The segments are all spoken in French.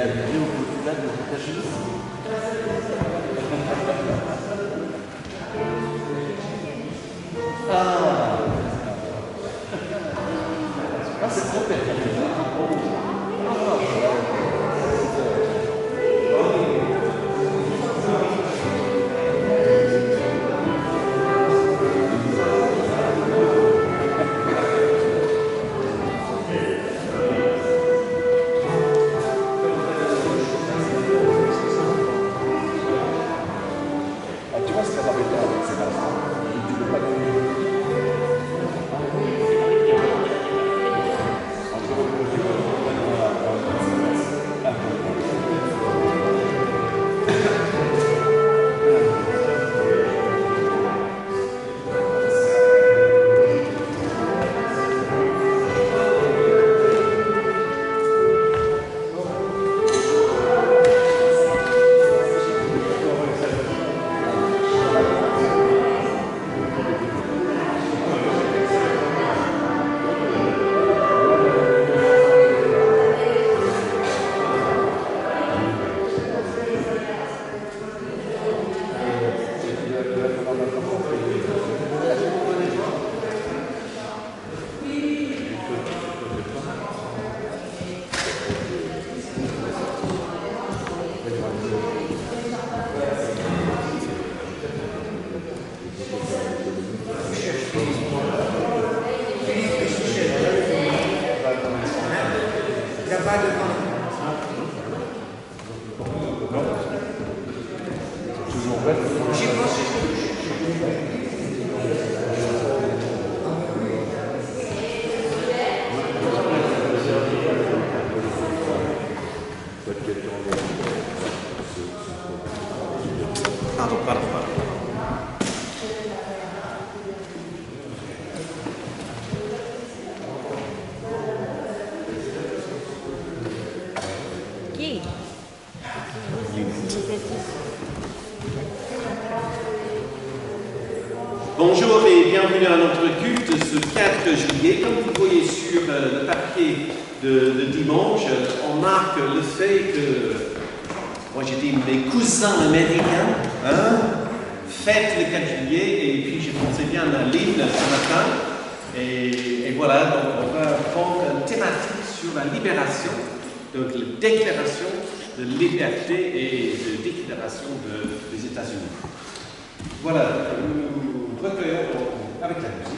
arrivé au Portugal aux États-Unis. Ah, ah c'est trop bête. Bonjour et bienvenue à notre culte ce 4 juillet. Comme vous voyez sur le papier de dimanche, on marque le fait que, moi j'ai dit mes cousins américains, fêtent le 4 juillet et puis j'ai pensé bien à l'hymne ce matin. Et voilà, donc on va prendre une thématique sur la libération, donc la déclaration de liberté et de déclaration des États-Unis. Voilà, nous recueillons avec la musique.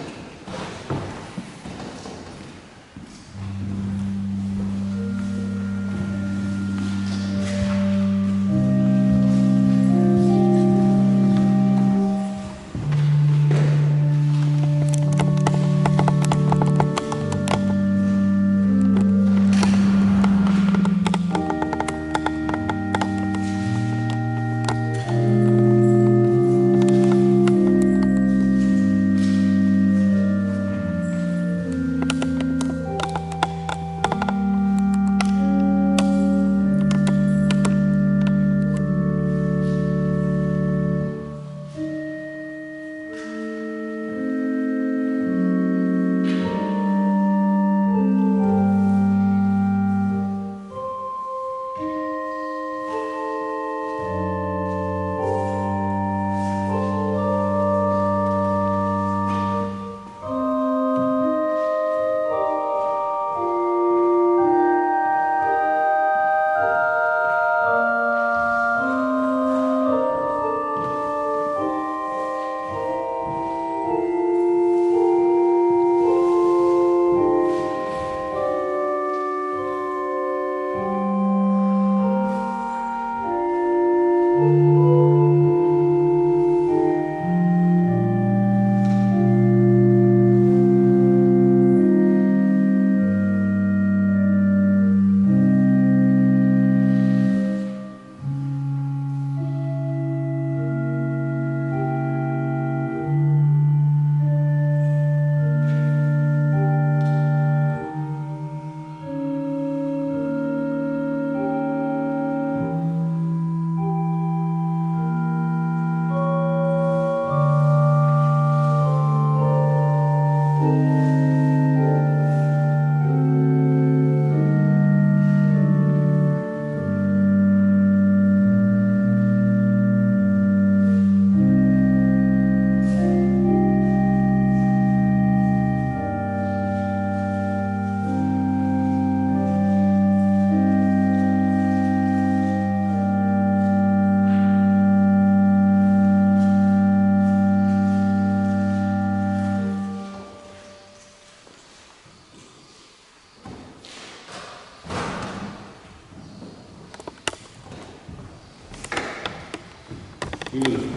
Nous le faisons.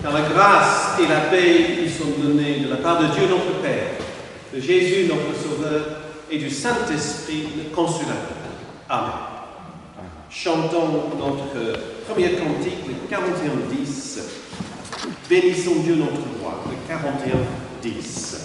Car la grâce et la paix qui sont données de la part de Dieu notre Père, de Jésus notre Sauveur et du Saint-Esprit le Consolateur. Amen. Chantons notre premier cantique, le 41-10. Bénissons Dieu notre roi, le 41-10.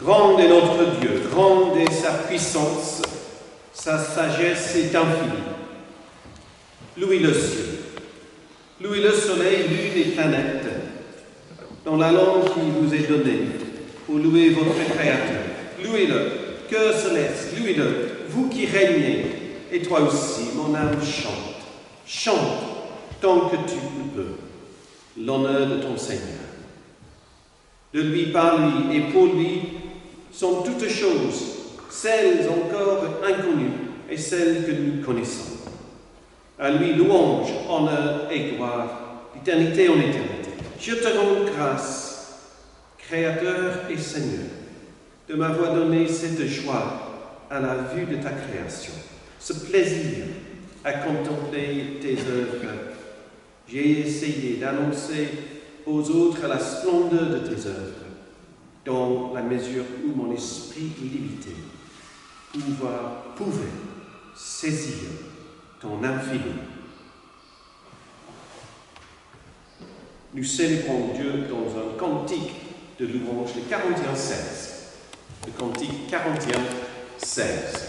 Grande est notre Dieu, grande est sa puissance, sa sagesse est infinie. Louez le ciel, louez le soleil, lune et planètes, dans la langue qui vous est donnée, pour louer votre Créateur. Louez-le, cœur céleste, louez-le, vous qui régnez, et toi aussi, mon âme chante. Chante tant que tu le peux, l'honneur de ton Seigneur. De lui, par lui et pour lui sont toutes choses, celles encore inconnues et celles que nous connaissons. À lui louange, honneur et gloire, d'éternité en éternité. Je te rends grâce, Créateur et Seigneur, de m'avoir donné cette joie à la vue de ta création, ce plaisir à contempler tes œuvres. J'ai essayé d'annoncer aux autres la splendeur de tes œuvres, dans la mesure où mon esprit illimité pouvait saisir ton infini. Nous célébrons Dieu dans un cantique de louange, le 41-16. Le cantique 41-16.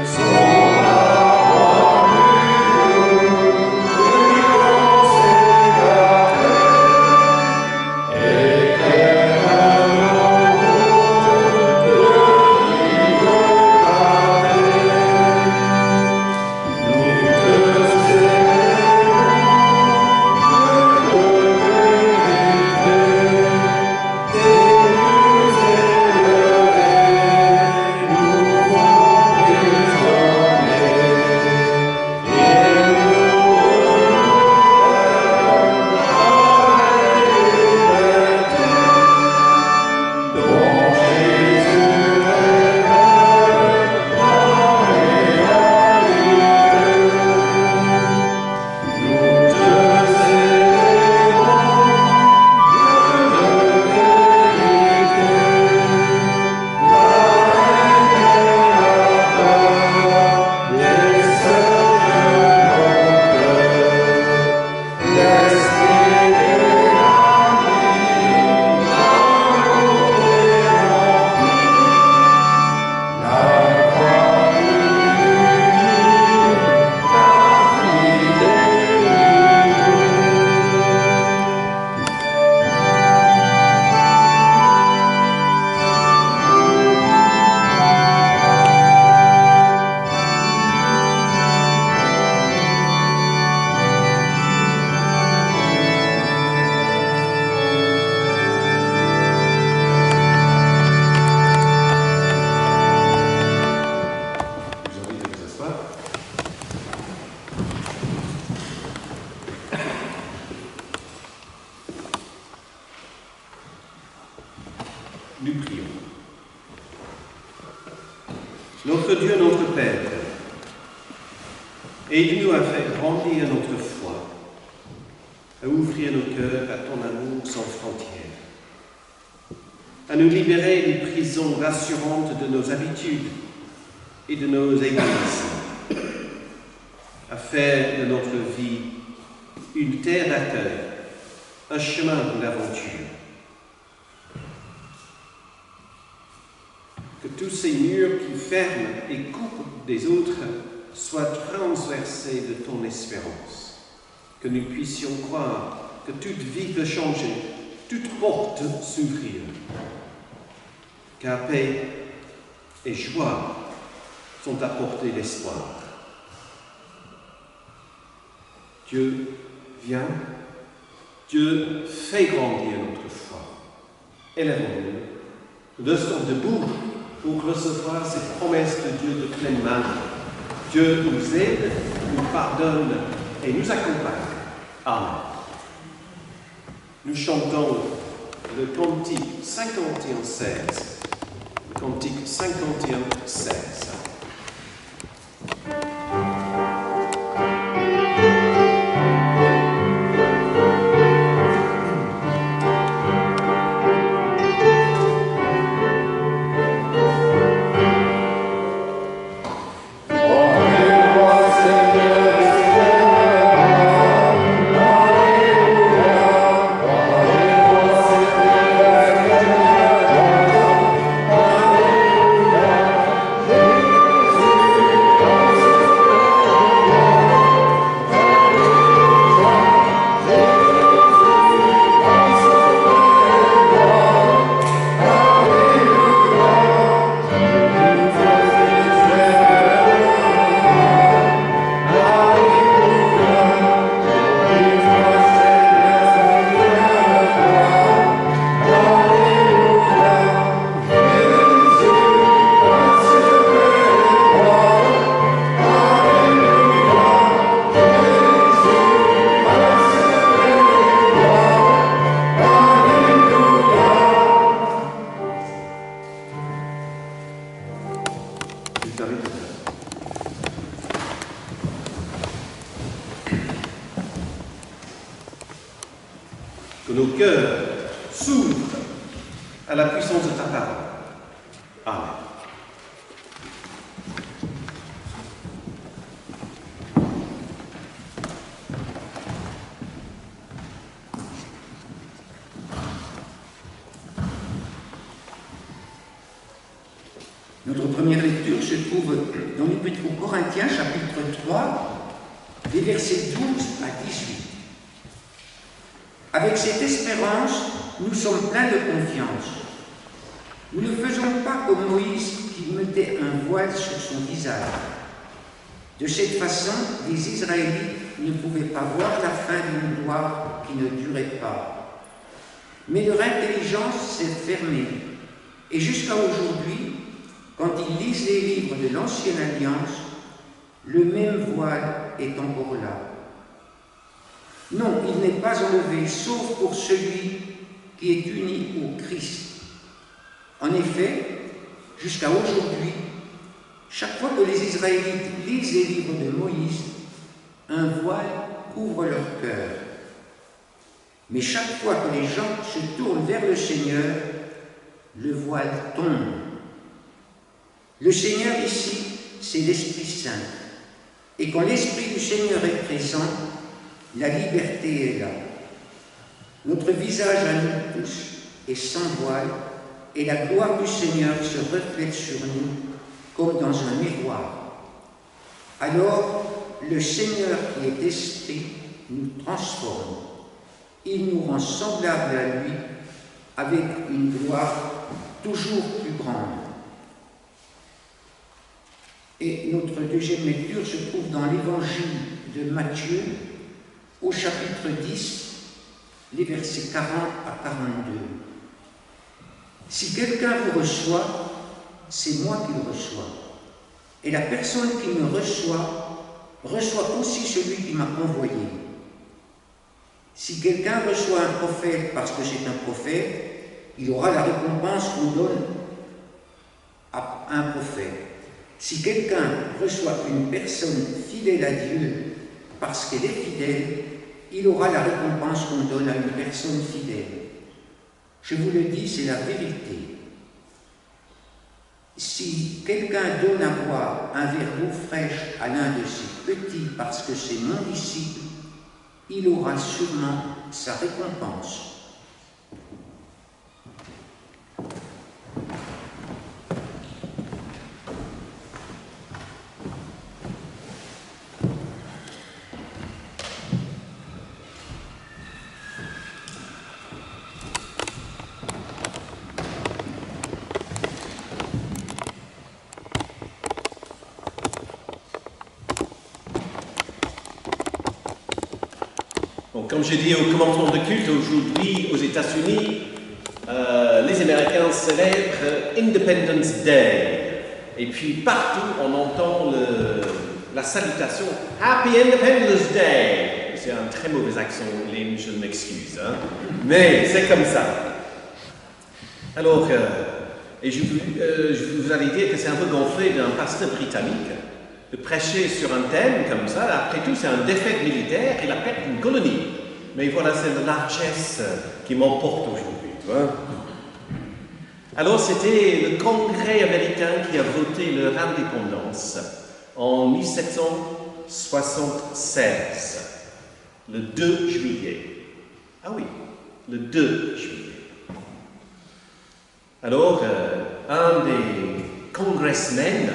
Son Nous prions. Notre Dieu, notre Père, aide-nous à faire grandir notre foi, à ouvrir nos cœurs à ton amour sans frontières, à nous libérer des prisons rassurantes de nos habitudes et de nos égoïsmes, à faire de notre vie une terre d'accueil, un chemin d'aventure. Que tous ces murs qui ferment et coupent des autres soient transversés de ton espérance. Que nous puissions croire que toute vie peut changer, toute porte s'ouvrir. Car paix et joie sont à portée d'espoir. Dieu, viens. Dieu, fais grandir notre foi. Élèvons-nous. Restons debout pour recevoir ces promesses de Dieu de pleine main. Dieu nous aide, nous pardonne et nous accompagne. Amen. Nous chantons le cantique 51-16. Le cantique 51-16. Que nos cœurs s'ouvrent à la puissance de ta parole. Amen. Notre première lecture se trouve dans l'Épître aux Corinthiens, chapitre 3, des versets 12 à 18. Avec cette espérance, nous sommes pleins de confiance. Nous ne faisons pas comme Moïse qui mettait un voile sur son visage. De cette façon, les Israélites ne pouvaient pas voir la fin d'une gloire qui ne durait pas. Mais leur intelligence s'est fermée. Et jusqu'à aujourd'hui, quand ils lisent les livres de l'Ancienne Alliance, le même voile est encore là. Non, il n'est pas enlevé, sauf pour celui qui est uni au Christ. En effet, jusqu'à aujourd'hui, chaque fois que les Israélites lisent les livres de Moïse, un voile couvre leur cœur. Mais chaque fois que les gens se tournent vers le Seigneur, le voile tombe. Le Seigneur ici, c'est l'Esprit Saint. Et quand l'Esprit du Seigneur est présent, la liberté est là. Notre visage à nous tous est sans voile et la gloire du Seigneur se reflète sur nous comme dans un miroir. Alors, le Seigneur qui est Esprit nous transforme. Il nous rend semblables à lui avec une gloire toujours plus grande. Et notre deuxième lecture se trouve dans l'Évangile de Matthieu, au chapitre 10, les versets 40 à 42. Si quelqu'un vous reçoit, c'est moi qui le reçois. Et la personne qui me reçoit aussi celui qui m'a envoyé. Si quelqu'un reçoit un prophète parce que c'est un prophète, il aura la récompense qu'on donne à un prophète. Si quelqu'un reçoit une personne fidèle à Dieu parce qu'elle est fidèle, il aura la récompense qu'on donne à une personne fidèle. Je vous le dis, c'est la vérité. Si quelqu'un donne à boire un verre d'eau fraîche à l'un de ses petits parce que c'est mon disciple, il aura sûrement sa récompense. Comme j'ai dit au commencement de culte, aujourd'hui aux États-Unis, les Américains célèbrent Independence Day. Et puis partout, on entend la salutation Happy Independence Day. C'est un très mauvais accent, Lynn, je m'excuse. Hein? Mais c'est comme ça. Alors, et je vous avais dit que c'est un peu gonflé d'un pasteur britannique de prêcher sur un thème comme ça. Après tout, c'est un défaite militaire et la perte d'une colonie. Mais voilà, c'est la largesse qui m'emporte aujourd'hui, tu vois. Alors, c'était le Congrès américain qui a voté leur indépendance en 1776, le 2 juillet. Ah oui, le 2 juillet. Alors, un des congressmen,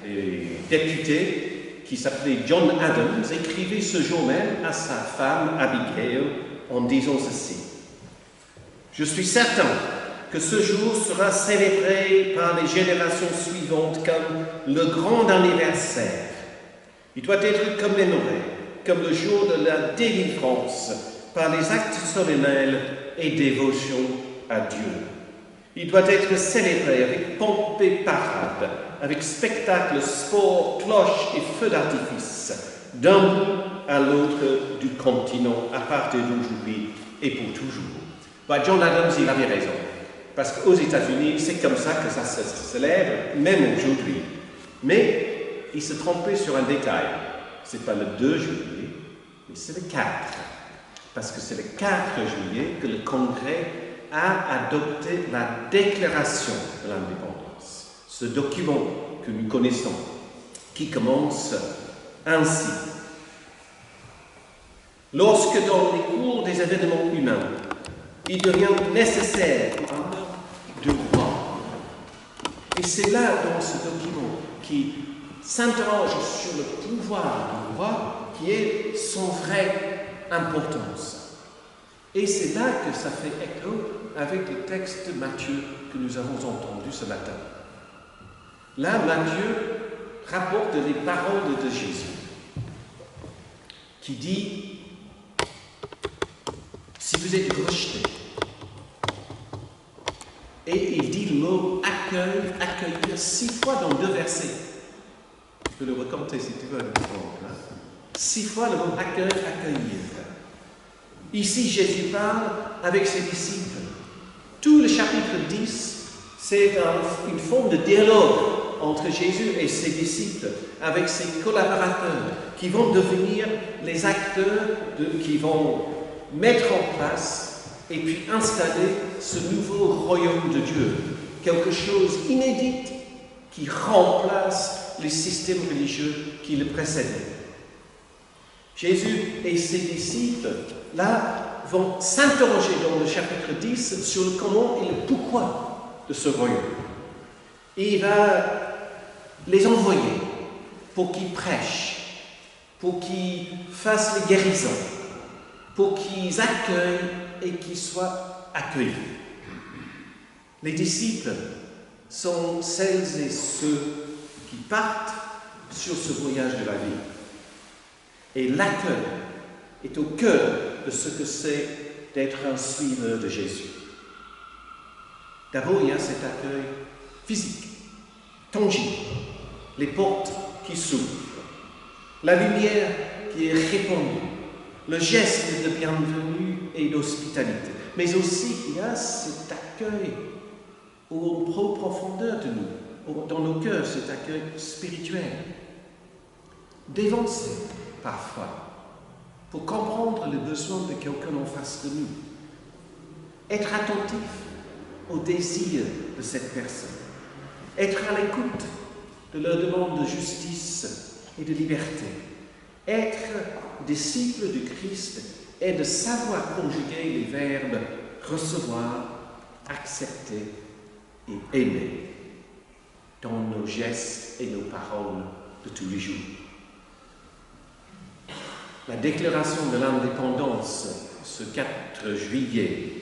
des députés, qui s'appelait John Adams, écrivait ce jour même à sa femme Abigail en disant ceci. « Je suis certain que ce jour sera célébré par les générations suivantes comme le grand anniversaire. Il doit être commémoré comme le jour de la délivrance par les actes solennels et dévotion à Dieu. Il doit être célébré avec pompe et parade, avec spectacle, sport, cloches et feux d'artifice, d'un bout à l'autre du continent, à partir d'aujourd'hui et pour toujours. » John Adams, il avait raison, parce qu'aux États-Unis, c'est comme ça que ça se célèbre, même aujourd'hui. Mais il se trompait sur un détail. Ce n'est pas le 2 juillet, mais c'est le 4. Parce que c'est le 4 juillet que le Congrès a adopté la Déclaration de l'indépendance. Ce document que nous connaissons, qui commence ainsi. Lorsque dans les cours des événements humains, il devient nécessaire pour un homme de roi. Et c'est là, dans ce document, qui s'interroge sur le pouvoir du roi, qui est son vraie importance. Et c'est là que ça fait écho avec le texte de Matthieu que nous avons entendu ce matin. Là, Matthieu rapporte les paroles de Jésus, qui dit « Si vous êtes rejetés », et il dit le mot « accueil »,« accueillir » 6 fois dans 2 versets. Tu peux le recompter si tu veux. 6 fois le mot « accueil »,« accueillir ». Ici, Jésus parle avec ses disciples. Tout le chapitre 10, c'est une forme de dialogue entre Jésus et ses disciples, avec ses collaborateurs, qui vont devenir les acteurs qui vont mettre en place et puis installer ce nouveau royaume de Dieu, quelque chose inédit qui remplace les systèmes religieux qui le précédaient. Jésus et ses disciples, là, vont s'interroger dans le chapitre 10 sur le comment et le pourquoi de ce royaume. Et il va les envoyer pour qu'ils prêchent, pour qu'ils fassent les guérisons, pour qu'ils accueillent et qu'ils soient accueillis. Les disciples sont celles et ceux qui partent sur ce voyage de la vie. Et l'accueil est au cœur de ce que c'est d'être un suiveur de Jésus. D'abord, il y a cet accueil physique, tangible, les portes qui s'ouvrent, la lumière qui est répandue, le geste de bienvenue et d'hospitalité. Mais aussi, il y a cet accueil accueil au profondeur de nous, dans nos cœurs, cet accueil spirituel. D'avancer parfois pour comprendre les besoins de quelqu'un en face de nous. Être attentif aux désirs de cette personne. Être à l'écoute de leurs demandes de justice et de liberté. Être disciple du Christ est de savoir conjuguer les verbes recevoir, accepter et aimer dans nos gestes et nos paroles de tous les jours. La déclaration de l'indépendance, ce 4 juillet,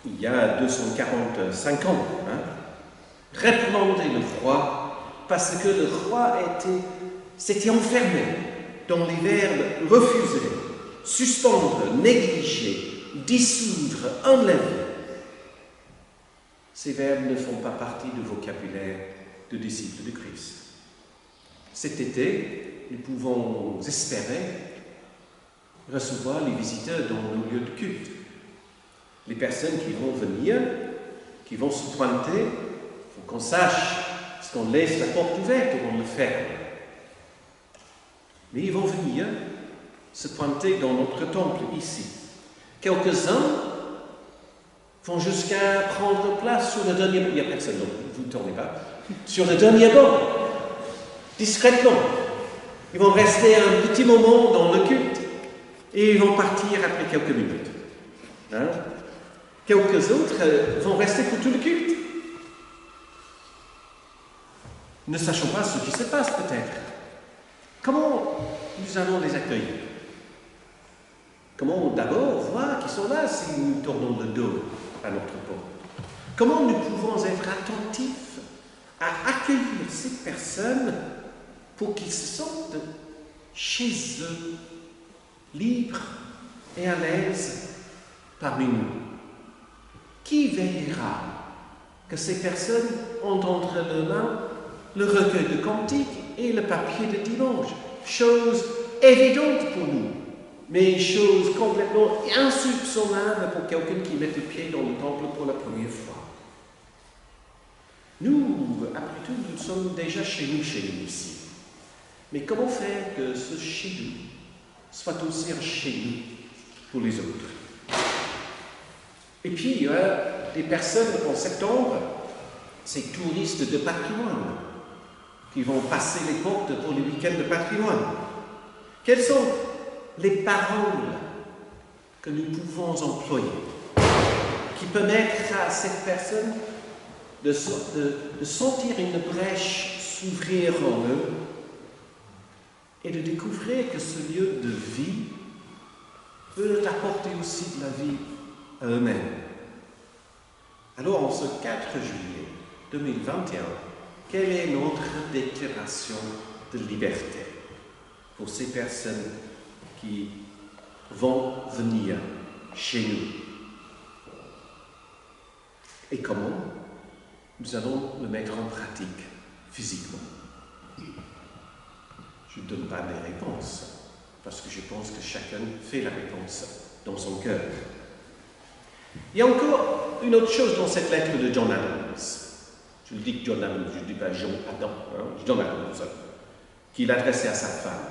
il y a 245 ans, réprimandait le roi parce que le roi s'était enfermé dans les verbes refuser, suspendre, négliger, dissoudre, enlever. Ces verbes ne font pas partie du vocabulaire de disciples de Christ. Cet été, nous pouvons espérer recevoir les visiteurs dans nos lieux de culte. Les personnes qui vont venir, qui vont se pointer, il faut qu'on sache est-ce qu'on laisse la porte ouverte ou on le ferme. Mais ils vont venir se pointer dans notre temple ici. Quelques-uns vont jusqu'à prendre place sur le dernier banc. Il n'y a personne, donc vous ne tournez pas. Sur le dernier banc, discrètement. Ils vont rester un petit moment dans le culte et ils vont partir après quelques minutes. Quelques autres vont rester pour tout le culte. Ne sachons pas ce qui se passe peut-être. Comment nous allons les accueillir? Comment d'abord voir qu'ils sont là si nous tournons le dos à notre porte? Comment nous pouvons être attentifs à accueillir ces personnes pour qu'ils se sentent chez eux, libres et à l'aise parmi nous? Qui veillera que ces personnes ont entre leurs mains le recueil de cantiques et le papier de dimanche? Chose évidente pour nous, mais chose complètement insoupçonnable pour quelqu'un qui met le pied dans le temple pour la première fois. Nous, après tout, nous sommes déjà chez nous ici. Mais comment faire que ce chez nous soit aussi un chez nous pour les autres? Et puis, il y a des personnes en septembre, ces touristes de patrimoine, qui vont passer les portes pour le week-end de patrimoine. Quelles sont les paroles que nous pouvons employer qui permettent à cette personne de sentir une brèche s'ouvrir en eux et de découvrir que ce lieu de vie peut apporter aussi de la vie à eux-mêmes? Alors, en ce 4 juillet 2021, quelle est notre déclaration de liberté pour ces personnes qui vont venir chez nous? Et comment nous allons le mettre en pratique physiquement? Je ne donne pas les réponses, parce que je pense que chacun fait la réponse dans son cœur. Il y a encore une autre chose dans cette lettre de John Adams. Je le dis John Adams, je ne dis pas Jean Adam, John Adams, qu'il adressait à sa femme.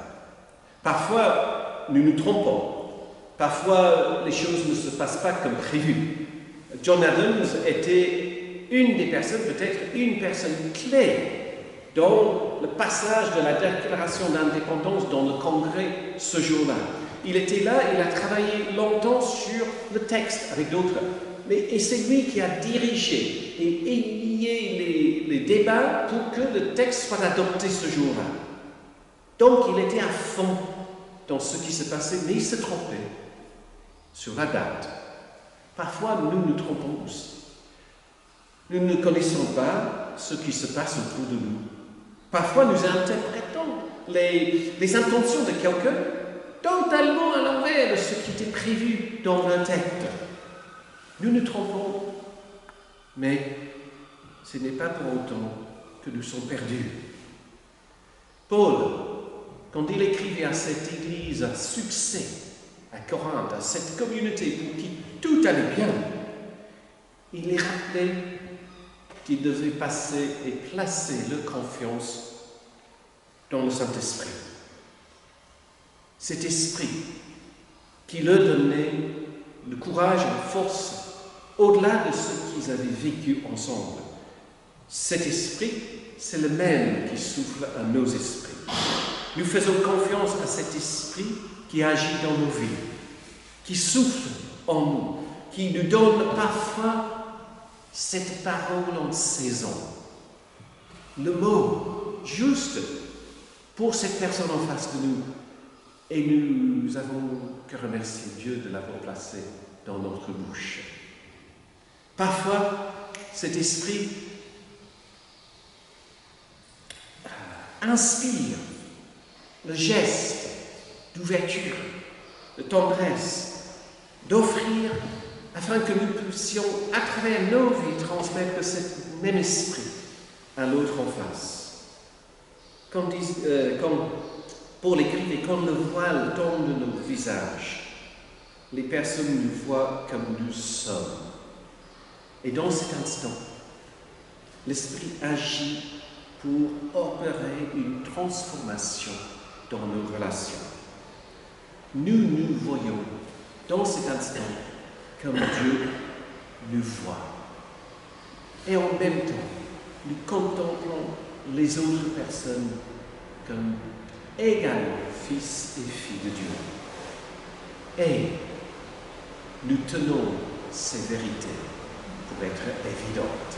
Parfois, nous nous trompons. Parfois, les choses ne se passent pas comme prévu. John Adams était une des personnes, peut-être une personne clé dans le passage de la déclaration d'indépendance dans le Congrès ce jour-là. Il était là, il a travaillé longtemps sur le texte avec d'autres. Et c'est lui qui a dirigé et aiguillé les débats pour que le texte soit adopté ce jour-là. Donc il était à fond dans ce qui se passait, mais il se trompait sur la date. Parfois, nous nous trompons aussi. Nous ne connaissons pas ce qui se passe autour de nous. Parfois, nous interprétons les intentions de quelqu'un totalement à l'envers de ce qui était prévu dans leur tête. Nous nous trompons, mais ce n'est pas pour autant que nous sommes perdus. Paul, quand il écrivait à cette église à succès, à Corinthe, à cette communauté pour qui tout allait bien, il les rappelait qu'ils devaient passer et placer leur confiance dans le Saint-Esprit. Cet esprit qui leur donnait le courage et la force au-delà de ce qu'ils avaient vécu ensemble. Cet esprit, c'est le même qui souffle à nos esprits. Nous faisons confiance à cet esprit qui agit dans nos vies, qui souffle en nous, qui nous donne parfois cette parole en saison. Le mot juste pour cette personne en face de nous. Et nous avons que remercier Dieu de l'avoir placé dans notre bouche. Parfois, cet esprit inspire le geste d'ouverture, de tendresse, d'offrir afin que nous puissions, à travers nos vies, transmettre ce même esprit à l'autre en face. Comme Paul écrit, quand le voile tombe de nos visages, les personnes nous voient comme nous sommes. Et dans cet instant, l'Esprit agit pour opérer une transformation dans nos relations. Nous nous voyons dans cet instant comme Dieu nous voit. Et en même temps, nous contemplons les autres personnes comme également fils et filles de Dieu. Et nous tenons ces vérités pour être évidentes.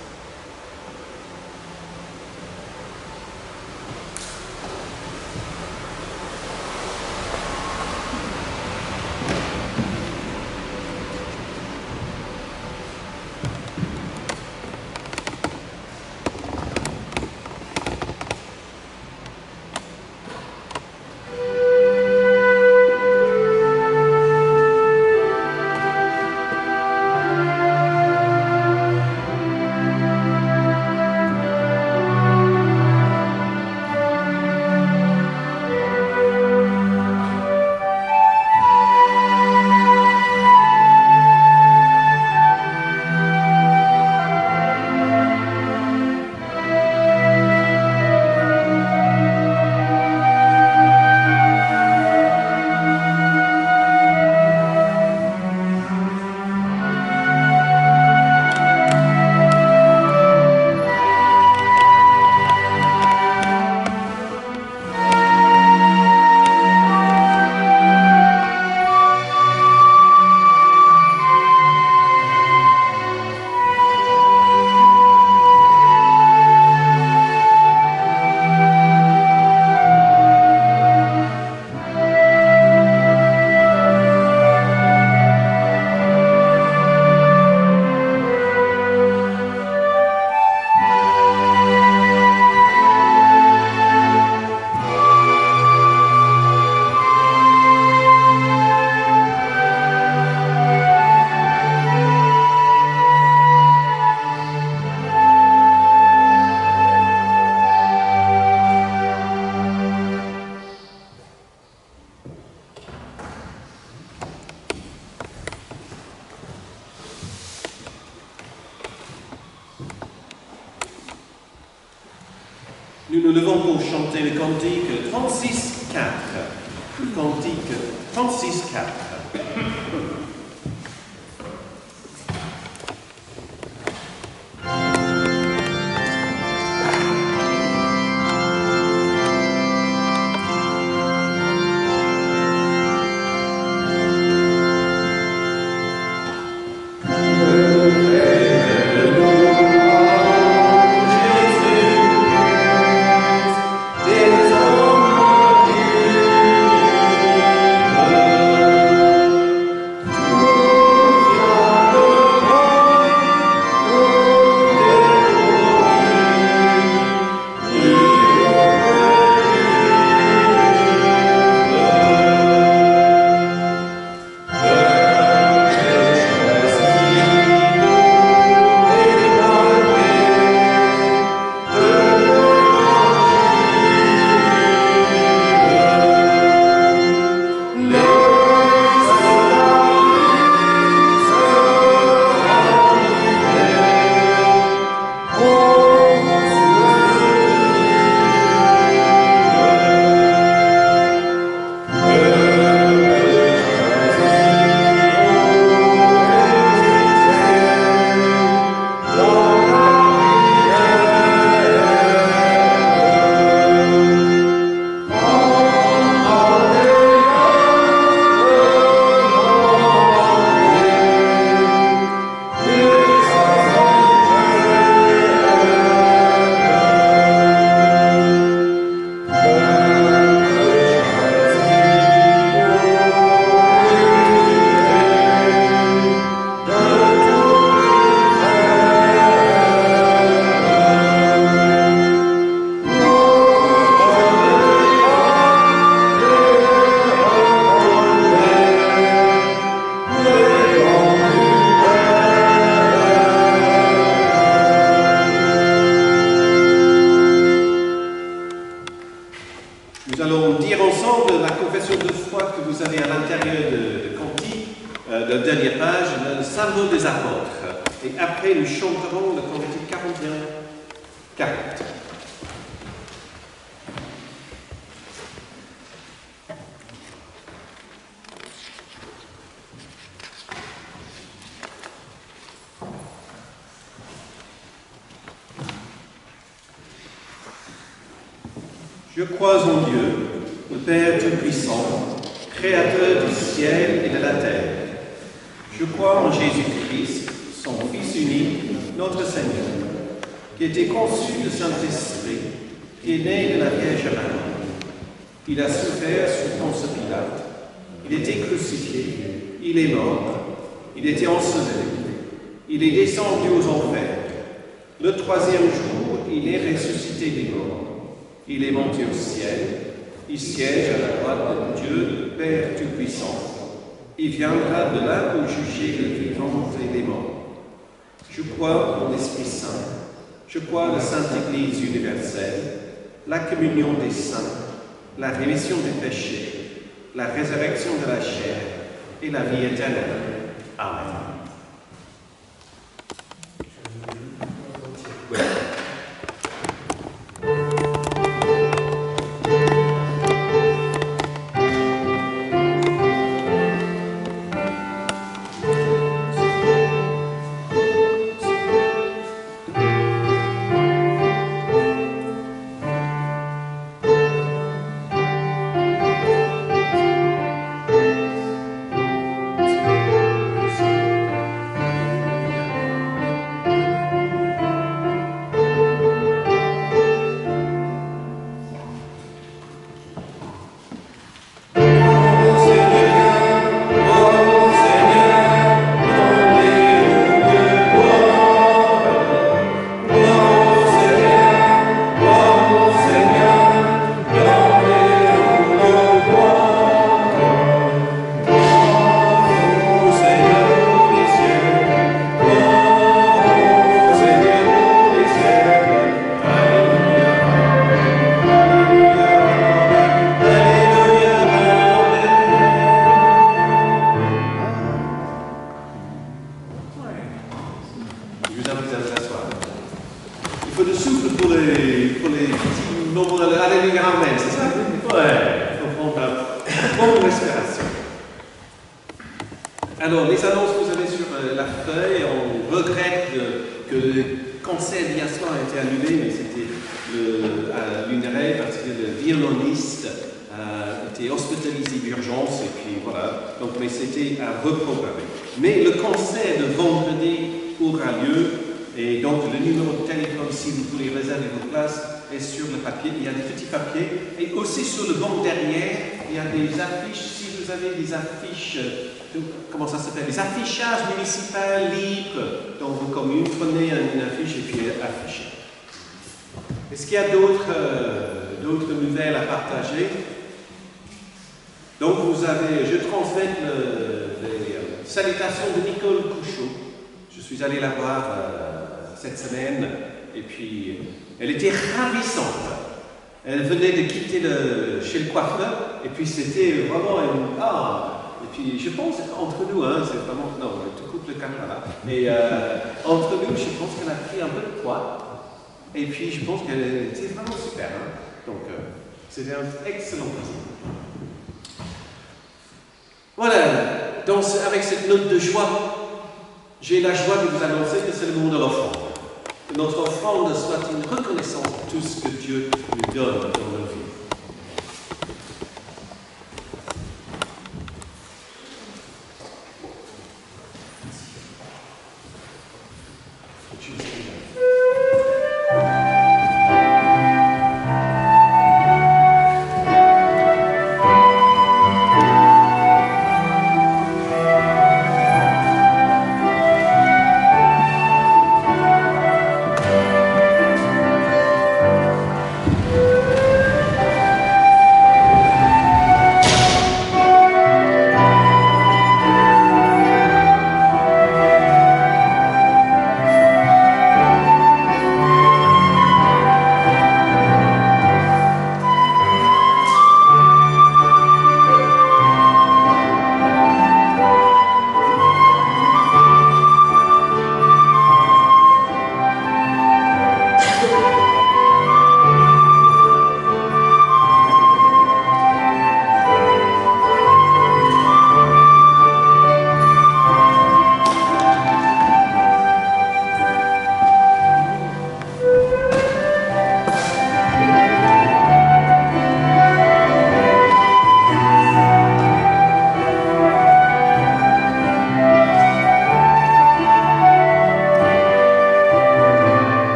Nous nous levons pour chanter le cantique 36-4. Le cantique 36-4. Des hommes la dernière page, le symbole des apôtres. Et après, nous chanterons le cantique 41, 40. Je crois en Dieu, le Père Tout-Puissant, Créateur du ciel et de la terre. Je crois en Jésus-Christ, son Fils unique, notre Seigneur, qui a été conçu du Saint-Esprit, qui est né de la Vierge Marie. Il a souffert sous Ponce Pilate, il a été crucifié, il est mort, il a été enseveli, il est descendu aux enfers. Le troisième jour, il est ressuscité des morts. Il est monté au ciel, il siège à la droite de Dieu, le Père Tout-Puissant. Il viendra de là pour juger les vivants et les morts. Je crois en l'Esprit Saint, je crois en la Sainte Église universelle, la communion des saints, la rémission des péchés, la résurrection de la chair et la vie éternelle. Amen. Alors, les annonces que vous avez sur la feuille, on regrette que le concert d'hier soir a été annulé, mais c'était à l'UNRE parce que le violoniste était hospitalisé d'urgence, et puis voilà, donc, mais c'était à reprogrammer. Mais le concert de vendredi aura lieu, et donc le numéro de téléphone, si vous voulez réserver vos places, est sur le papier. Il y a des petits papiers, et aussi sur le banc derrière, il y a des affiches. Si vous avez des affiches, comment ça s'appelle, des affichages municipaux libres dans vos communes, prenez une affiche et puis affichez. Est-ce qu'il y a d'autres nouvelles à partager? Donc vous avez, je transmets les salutations de Nicole Couchot. Je suis allé la voir cette semaine, et puis elle était ravissante. Elle venait de quitter chez le coiffeur, et puis c'était vraiment et puis je pense entre nous, hein, c'est vraiment, non, tu coupes le caméra là, mais entre nous, je pense qu'elle a pris un peu de poids, et puis je pense qu'elle était vraiment super, hein. Donc c'était un excellent plaisir. Voilà, donc avec cette note de joie, j'ai la joie de vous annoncer que c'est le moment de l'offrande. Que notre offrande soit une reconnaissance de tout ce que Dieu nous donne dans nos vies.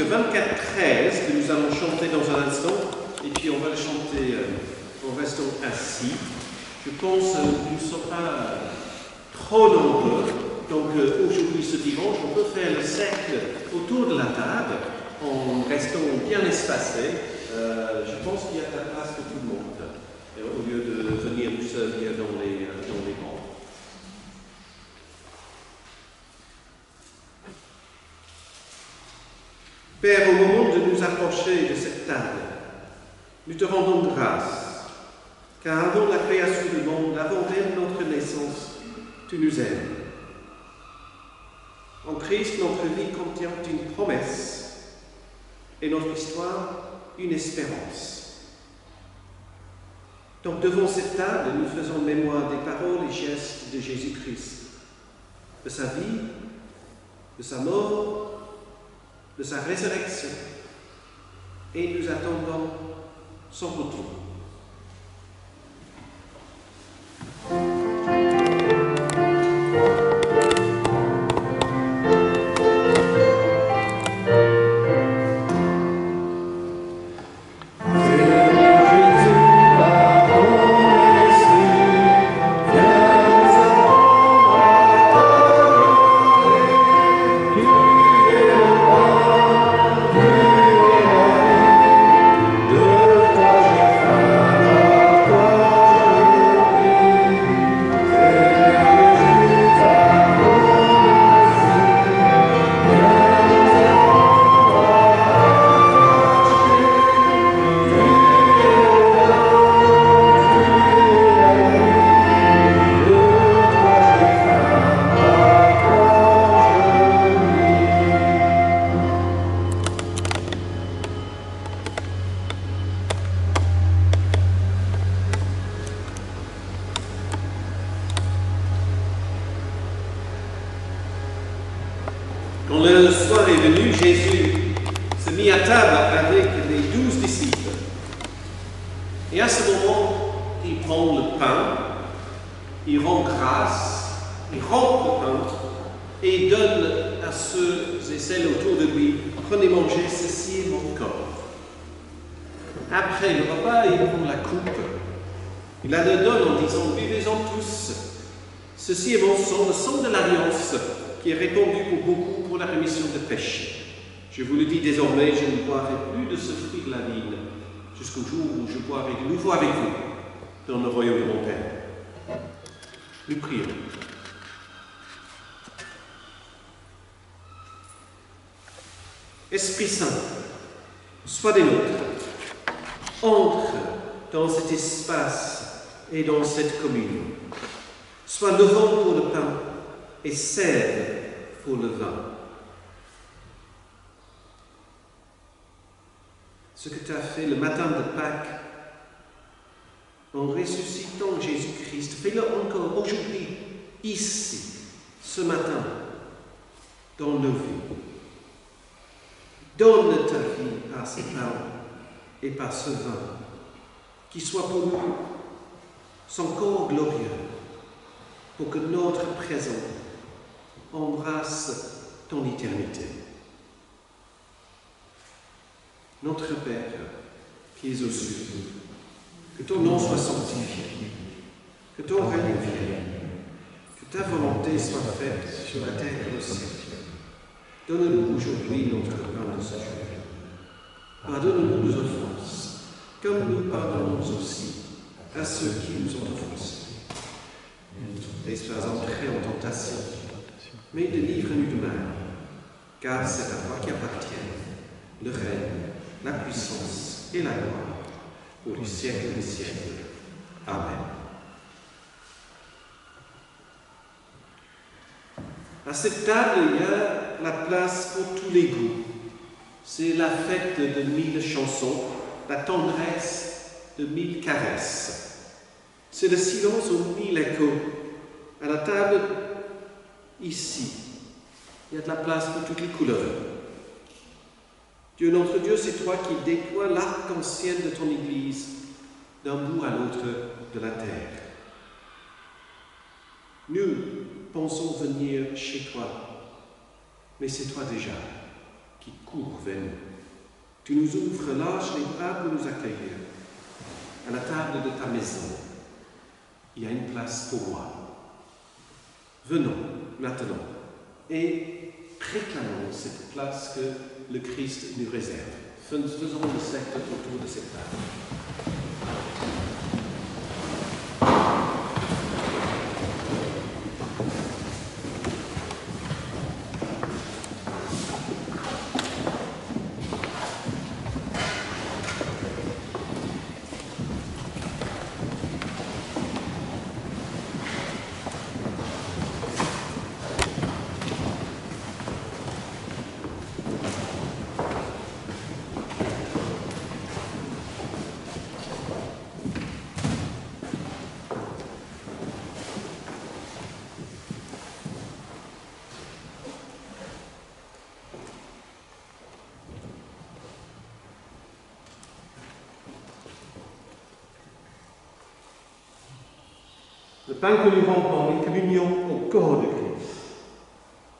24-13 que nous allons chanter dans un instant, et puis on va le chanter en restant assis. Je pense que nous ne sommes pas trop nombreux, donc aujourd'hui, ce dimanche, on peut faire le cercle autour de la table en restant bien espacés. Je pense qu'il y a de la place pour tout le monde, au lieu de venir nous servir dans les bancs. Père, au moment de nous approcher de cette table, nous te rendons grâce, car avant la création du monde, avant même notre naissance, tu nous aimes. En Christ, notre vie contient une promesse et notre histoire, une espérance. Donc, devant cette table, nous faisons mémoire des paroles et gestes de Jésus-Christ, de sa vie, de sa mort, de sa résurrection, et nous attendons son retour. Quand le soir est venu, Jésus se mit à table avec les 12 disciples. Et à ce moment, il prend le pain, il rend grâce, il rompt le pain et donne à ceux et celles autour de lui, prenez manger, ceci est mon corps. Après le repas, il prend la coupe, il la donne en disant, buvez-en tous, ceci est mon sang, le sang de l'alliance, qui est répandu pour beaucoup pour la rémission des péchés. Je vous le dis désormais, je ne boirai plus de ce fruit de la vigne, jusqu'au jour où je boirai de nouveau avec vous dans le royaume de mon Père. Nous prions. Esprit Saint, sois des nôtres, entre dans cet espace et dans cette communion. Sois le vent pour le pain et sève pour le vin. Ce que tu as fait le matin de Pâques, en ressuscitant Jésus-Christ, fais-le encore aujourd'hui, ici, ce matin, dans nos vies. Donne ta vie par ce pain et par ce vin, qui soit pour nous son corps glorieux, pour que notre présent embrasse ton éternité. Notre Père, qui es aux cieux, que ton nom soit sanctifié, que ton règne vienne, que ta volonté soit faite sur la terre et au ciel. Donne-nous aujourd'hui notre pain de ce jour. Pardonne-nous nos offenses, comme nous pardonnons aussi à ceux qui nous ont offensés. Ne laisse pas entrer en tentation, mais délivre-nous du mal, car c'est à toi qui appartiennent le règne, la puissance et la gloire, pour le siècle des siècles. Amen. À cette table, il y a la place pour tous les goûts. C'est la fête de 1000 chansons, la tendresse de 1000 caresses. C'est le silence aux 1000 échos. À la table, ici, il y a de la place pour toutes les couleurs. Dieu notre Dieu, c'est toi qui déploies l'arc-en-ciel de ton Église d'un bout à l'autre de la terre. Nous pensons venir chez toi, mais c'est toi déjà qui court vers nous. Tu nous ouvres large les bras pour nous accueillir. À la table de ta maison, il y a une place pour moi. Venons maintenant et réclamons cette place que le Christ nous réserve. Faisons le secte autour de cette table. Le pain que nous rendons est communion au corps de Christ.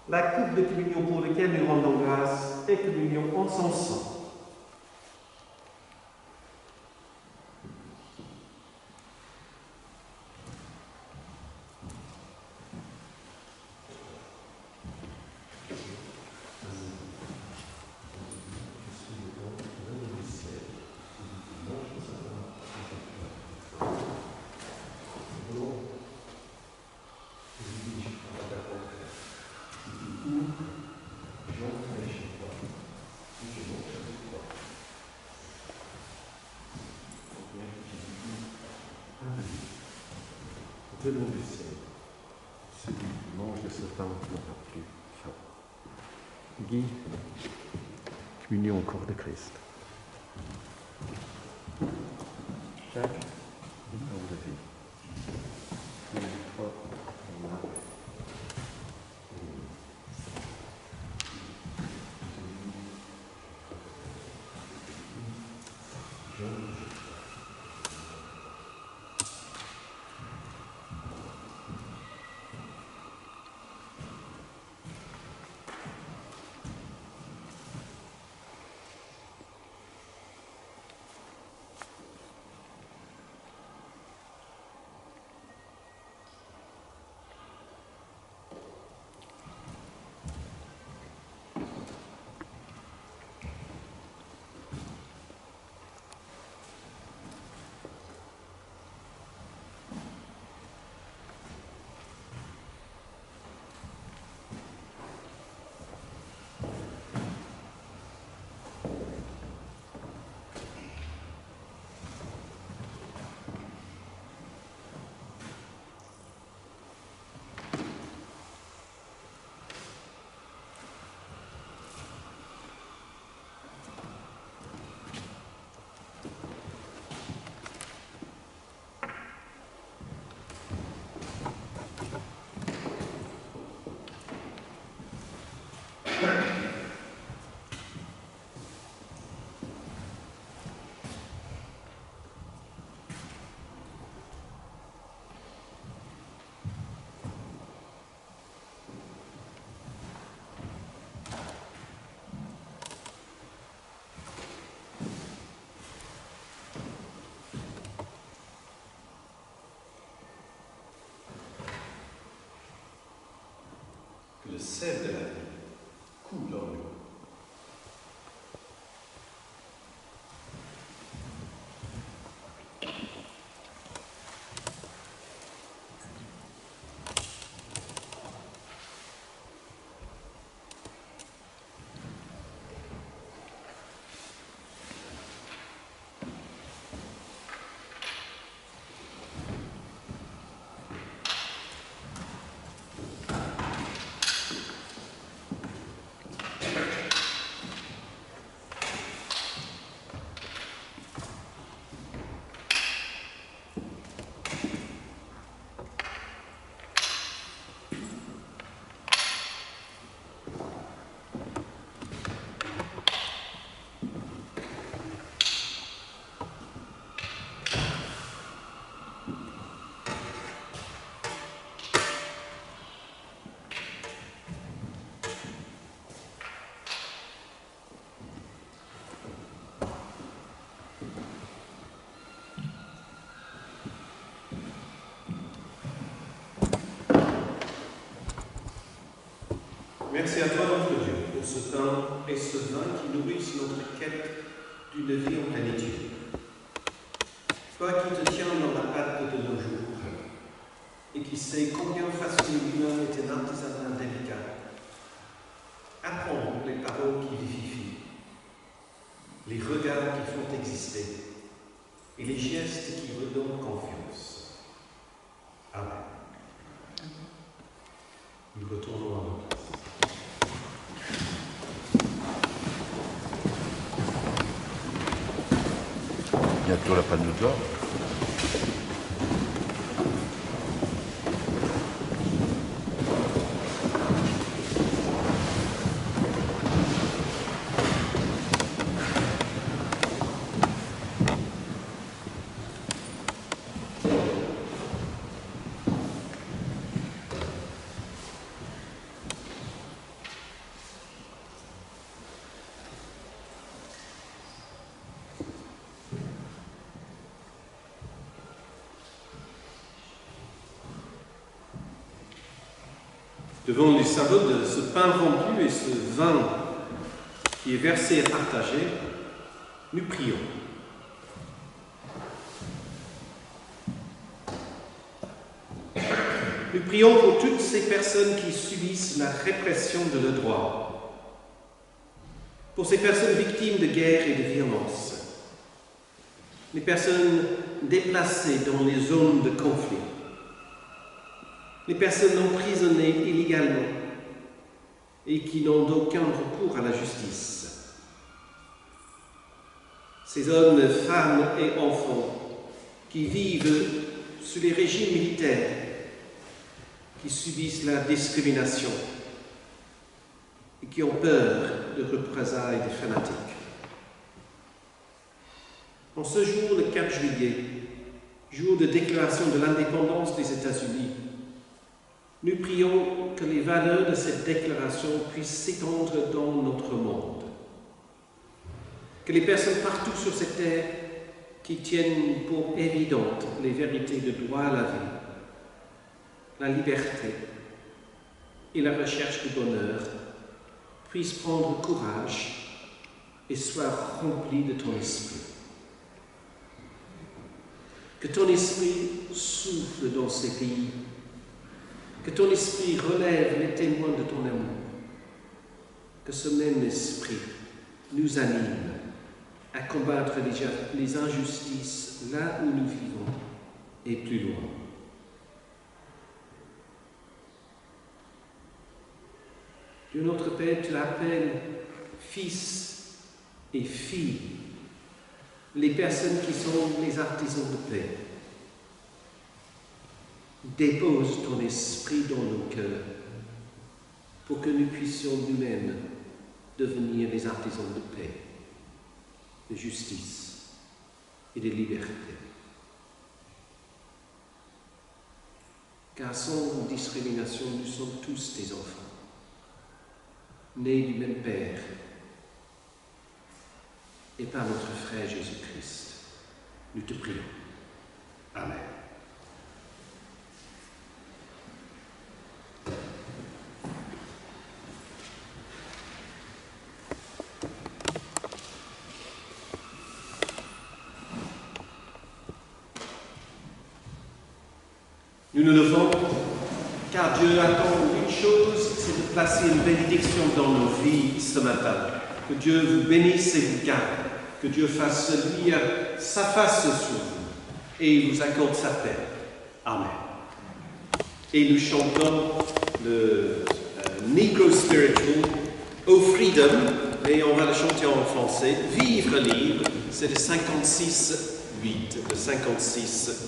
La coupe de communion pour laquelle nous rendons grâce est communion en son sang. Venons du ciel. Celui qui mange de ce pain n'aura plus faim. Guy, communion au corps de Christ. Jacques, parole de vie. Tous les trois, on a. Le sel de la vie coule en nous. Merci à toi, notre Dieu, pour ce pain et ce vin qui nourrissent notre quête d'une vie en plénitude. Toi qui te tiens dans la patte de nos jours et qui sais combien facile l'humain est un artisanat délicat, apprends les paroles qui vivifient, les regards qui font exister et les gestes qui redonnent confiance. Amen. Nous retournons à notre place. Bientôt la panne de d'or. Devant les symboles de ce pain rompu et ce vin qui est versé et partagé, nous prions. Nous prions pour toutes ces personnes qui subissent la répression de leurs droits, pour ces personnes victimes de guerre et de violence, les personnes déplacées dans les zones de conflit, les personnes emprisonnées illégalement et qui n'ont aucun recours à la justice. Ces hommes, femmes et enfants qui vivent sous les régimes militaires, qui subissent la discrimination et qui ont peur de représailles des fanatiques. En ce jour, le 4 juillet, jour de déclaration de l'indépendance des États-Unis, nous prions que les valeurs de cette déclaration puissent s'étendre dans notre monde. Que les personnes partout sur cette terre qui tiennent pour évidentes les vérités de droit à la vie, la liberté et la recherche du bonheur puissent prendre courage et soient remplies de ton esprit. Que ton esprit souffle dans ces pays. Que ton esprit relève les témoins de ton amour. Que ce même esprit nous anime à combattre les injustices là où nous vivons et plus loin. Dieu notre Père, tu appelles fils et filles les personnes qui sont les artisans de paix. Dépose ton esprit dans nos cœurs pour que nous puissions nous-mêmes devenir les artisans de paix, de justice et de liberté. Car sans discrimination, nous sommes tous tes enfants, nés du même Père et par notre frère Jésus-Christ. Nous te prions. Amen. Nous nous levons, car Dieu attend une chose, c'est de placer une bénédiction dans nos vies ce matin. Que Dieu vous bénisse et vous garde, que Dieu fasse luire sa face sur vous et vous accorde sa paix. Amen. Et nous chantons le Negro Spiritual, Oh Freedom, et on va le chanter en français. Vivre libre, c'est le 56-8. Le 56-8.